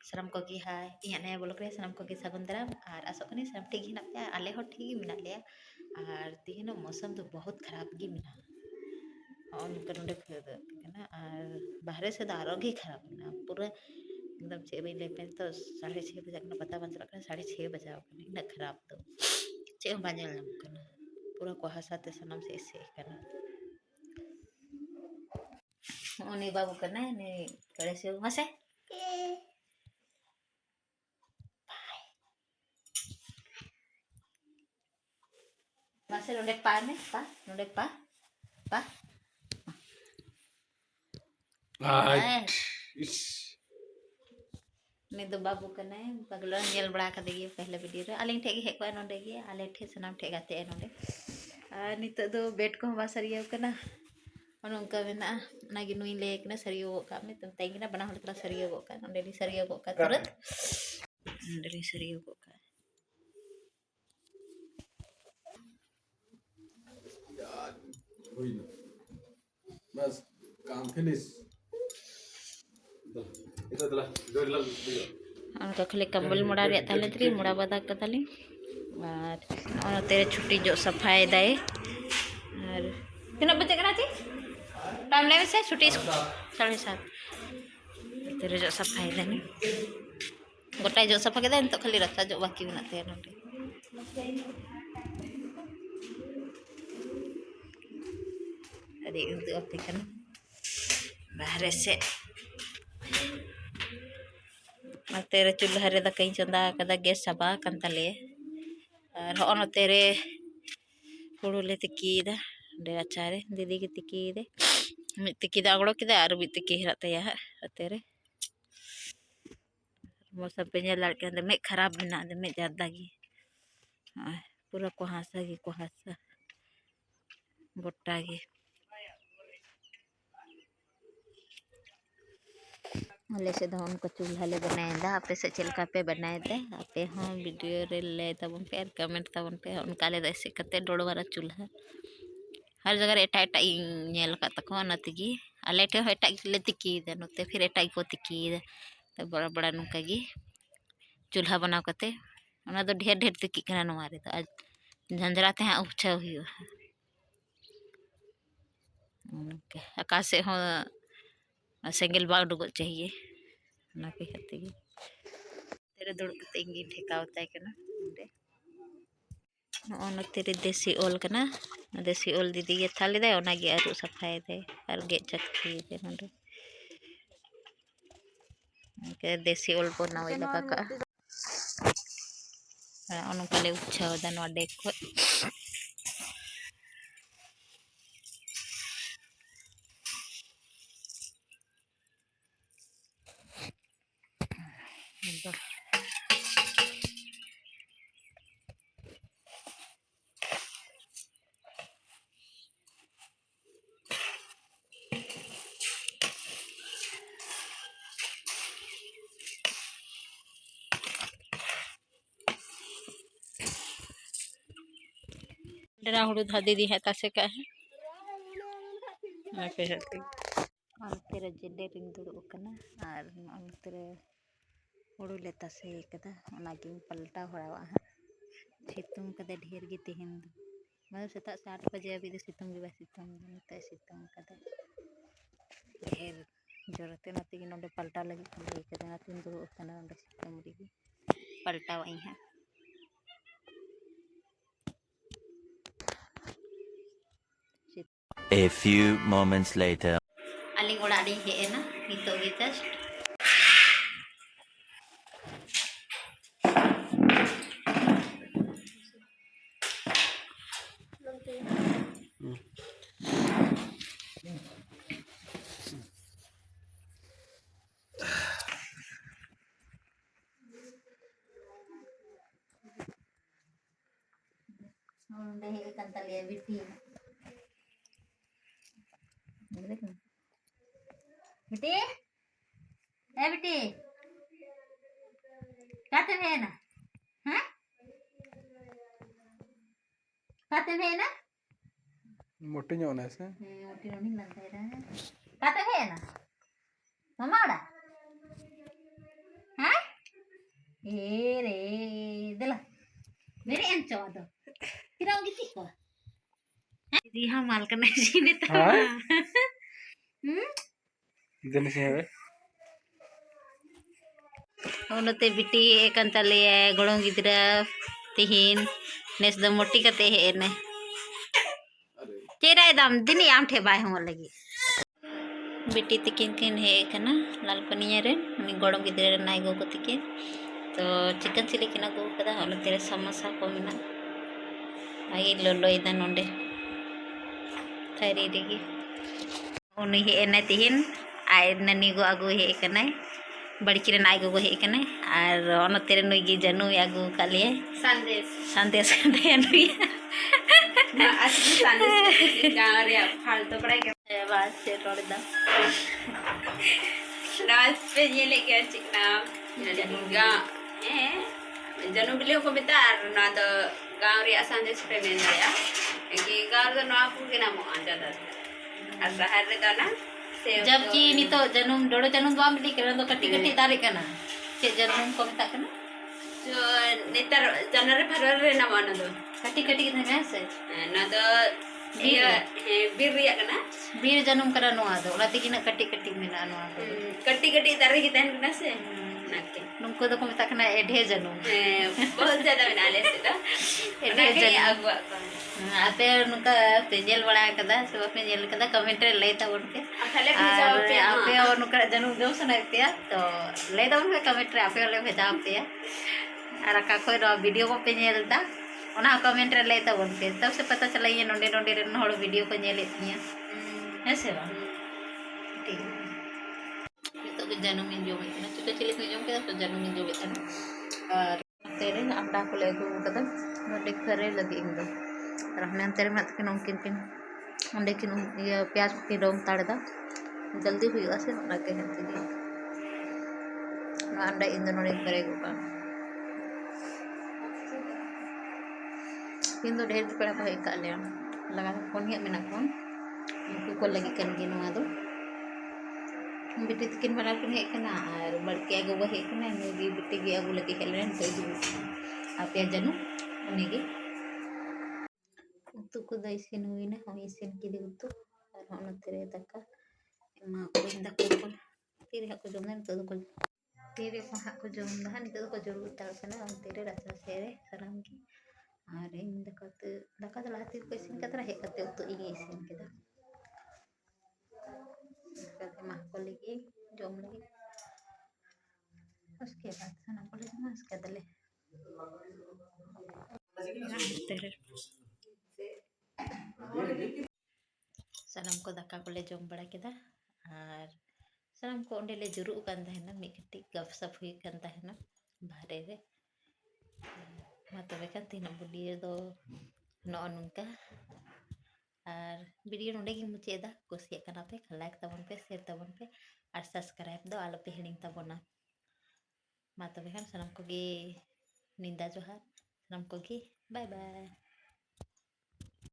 सानम को की हाय इहा नया ब्लॉग रे सानम को की सागुन दाराम और आसो कनी सानम ठीक हिना पे आले हो ठीक ही मिना लिया और तिहिनो मौसम तो बहुत खराब गी मिना उनका नोडे ना और बाहर से तो आरोग्य खराब ना पूरा एकदम 6 बजे ले पे तो 6:30 बजे ना पता बन चला 6:30 बजे इना खराब तो चे बाñel ना पूरा कुहासा ते सनम से ऐसे करना उन्हीं बाबू करना है नहीं करे से मसे मसे नोडे पा ने पा नोडे पा पा नहीं तो बाबू करना है पगला नेल बड़ा कर देगी पहले वीडियो रे आलिंग ठेगी हेक को नोडे गे आले ठे सनाम ठेगा ते नोडे नित दो बेड को बा सरिया करना उनका मेना नागी नुई ले कना सरियो का में तुम तेंगिना बना होतला सरियो का नोडे नी सरियो का तुरंत नोडे नी सरियो का बस काम फिनिश उनका खाली कंबल मुड़ा रे ताले तरी मुड़ा बदा कताली और तेरे छुट्टी जो सफाई दाए और कितना बजे करा थी टाइम ले से छुट्टी 7:30 तेरे जो सफाई देने गोटा जो सफा के तो खाली रखा जो बाकी में नाते नोटे अरे उनके अपेक्षण बाहर से तेरे चूल्हा रे दकई चंदा कदा गैस सबा कंतले और होनो तेरे हुड़ू ले तिकीदा डे अचारे दीदी की तिकीदे मी तिकीदा अगड़ो किदा और भी तिकी रहता है तेरे मौसम पे ये लड़के अंदर में खराब बना दे में ज्यादा की पूरा कुहासा गोटा की अले से धान को चूल्हा ले बनाए दा आपे से चिलका पे बनाए दे आपे हाँ वीडियो रे ले तब उन पे कमेंट तब उन पे उनका ले ऐसे कते डोड़ वाला चूल्हा हर जगह एटा एटा नेल का तको नतगी अले ठे एटा ले तिकी दे नते फिर एटा को तिकी दे तो बड़ा बड़ा नुका गी चूल्हा बनाव कते उना तो ढेर ढेर तिकी कना नवा रे तो आज झंझराते हैं उपछा हुई आकाश से हो सेंगल बाग डुगो चाहिए ना के खाते गी तेरे दुड़ कते इंगी ठेका होता है कना ओना तेरे देसी ओल कना देसी ओल दीदी ये थाली दे ओना गे आरु सफाई दे और गे चक्की दे नंदे के देसी ओल को ना वइला का ओन कले उछाव दन वाडे को डरा हुडू धा दीदी है तासे का है ओके हती तेरे जेडे रिंग दुड़ कना और तेरे हुडू ले तासे कदा ओना गिन पलटा होड़ावा सितुंग कदे ढेर गी तेहिन मतलब सेता 8 बजे अभी दे सितुंग गी बा सितुंग नते सितुंग कदे ढेर जरते नते गी नोडे पलटा लगी ले कदे नते दुड़ कना नोडे सितुंग गी पलटा वई है A few moments later. aling oड़ा डी हे ना नितो गी just deh kantal ya biti biti biti kate na हाँ kate na मोटी नहीं ऐसे मोटी नहीं लगता है कते ना मम्मा उड़ा हाँ रे दला मेरे अंचो दो किराओ गिती को जी हाँ माल करना जी ने तो हाँ जने से है उनते बिटी एकन तले गड़ों गिदरा तिहिन नेस द मोटी कते है ने चेरा दम दिन आम ठे बाय हम लगी बिटी तिकिन किन है कना लाल पनिया रे उनी गड़ों गिदरा रे नाई गो को तिकिन तो चिकन चिली किना गो कदा उन तेरे समोसा को मिना आई लोलो इदा नोंडे थारी रेगी उनी हे ने तिहिन आय ननी गो आगो हे कना बड़ी किरण आई गो हे कने और ओन तेरे नुई गी जनू आगू काले संदेश संदेश दे नुई असली संदेश गांव रे फालतू पड़ाई के बात से रोड दा रात पे ये लेके चिकना गा जनू बिलियो को बिता ना तो गांव रे संदेश पे में या कि गांव द ना पु के नाम आजा दा और शहर रे दा ना जब जी नी तो जन्म डोडो जन्म बाम ली करन तो कटी कटी दारे कना से जन्म को बता कना जो नेतर जनवरी फरवरी रे ना वन दो कटी कटी के धमे से ना तो बीर रिया कना बीर जन्म करा नो आदो ओला तिकिन कटी कटी मेना नो आदो कटी कटी दारे की तहन कना से नाके नुको तो को बता कना एढे जन्म बहुत ज्यादा मेना ले से तो एढे जन्म आगु आपे उनका पेजेल बड़ा कदा सब पेजेल कदा कमेंट रे लेता उनके आपे उनका जन्म जो सुनाते तो लेता उनके कमेंट रे आपे ले भेजा पे और का कोई वीडियो को पेजेल दा ओना कमेंट रे लेता उनके तब से पता चला ये नोंडे नोंडे रे हड़ वीडियो को नेलेतिया है से बा ठीक तो जन्म में जो में तो चिली में जो के तो जन्म में जो में और तेरे अंडा को ले गो कदा नोंडे करे लगी इंदो रहने तेरे मत के नों किन अंडे की ये प्याज की रोम ताड़दा जल्दी हुई से ना के हंती दी अंडा इंदो नोड़े करे गोपा इंदो ढेर पेड़ा को एक काले लगा फोन ही मेना फोन को लगी कन गी नोआ दो बिटी तकिन बना के हे कना और बड़के आगो हे कना नुगी बिटी गी आगो लगी हेलेन तो जी आपे जनु उनीगी उतु को इसिन हुई ना हम इसिन की उतु और हम तेरे दका मा को दका को तेरे को जम तो को तेरे को हा को जम दा नि तो को जरूर ताल कना हम तेरे रचा सेरे सराम की और इन दका तो लाती को इसिन कतरा हे कते उतु ई इसिन के दा कते मा को लगी जम लगी उसके बाद सना को ले मास के दले तेरे सनम को दाका को ले जम बड़ा केदा और सनम को ओंडे ले जुरू कान तहना मिकटी गपसप हुई कान तहना बाहरे रे मा तबे का तीन वीडियो दो नो नुनका और वीडियो नोंडे गी मुचेदा कुसिया कना पे लाइक तबन पे शेयर तबन पे और सब्सक्राइब दो आलो पे हिडिंग तबना मा तबे का सनम को गी निंदा जोहार सनम को गी बाय बाय।